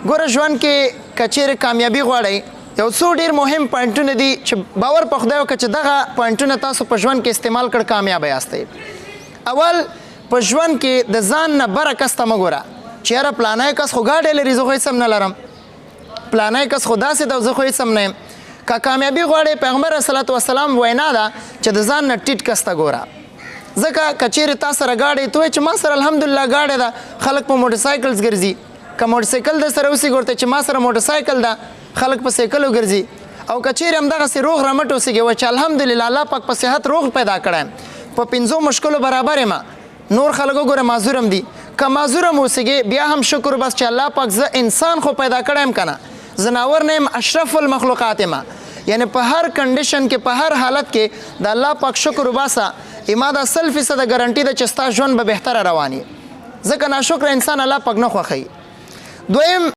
ګوره ژوند کې که چیرې کامیابي غواړئ یو څو ډېر مهم پوینټونه دي چې باور په خدای وکړه چې دغه پوینټونه تاسو په ژوند کې استعمال کړ کامیابه یاستئ. اول په ژوند کې د ځان نه بره کس ته مه ګوره چې یاره پلانی کس خو ګاډی لري زه خو هېڅ هم نه لرم، پلانی کس خو داسې ده زه خو هېڅ هم نه یم. که کامیابي غواړئ پیغمبر صلوات وسلام وینا ده چې د ځان نه ټیټ کس ته ګوره. ځکه که چیرې تا سره ګاډی ته وایې چې ما سره الحمدلله ګاډی ده، خلک په موټرسایکلز ګرځي. که موټرسایکل در سره اوسېږي ورته چې ما سره موټرسایکل ده، خلک په سایکلو ګرځي. او که چیرې همدغسې روغ رمټ اوسېږي وایي چې الحمدلله الله پاک په صحت روغ پیدا کړی یم، په پنځو مشکلو برابر یم، نور خلک وګوره معذور هم دي. که معذور هم اوسېږي بیا هم شکر بس چې الله پاک زه انسان خو پیدا کړی یم که نه، ځناور نه یم، اشرف المخلوقات یم. یعنی په هر کنډیشن کې په هر حالت کې د الله پاک شکر وباسه. ما دا 100% ګارنټي ده چې ستا ژوند به بهتره روان وي، ځکه ناشکره انسان الله پاک نه خوښوي. دویم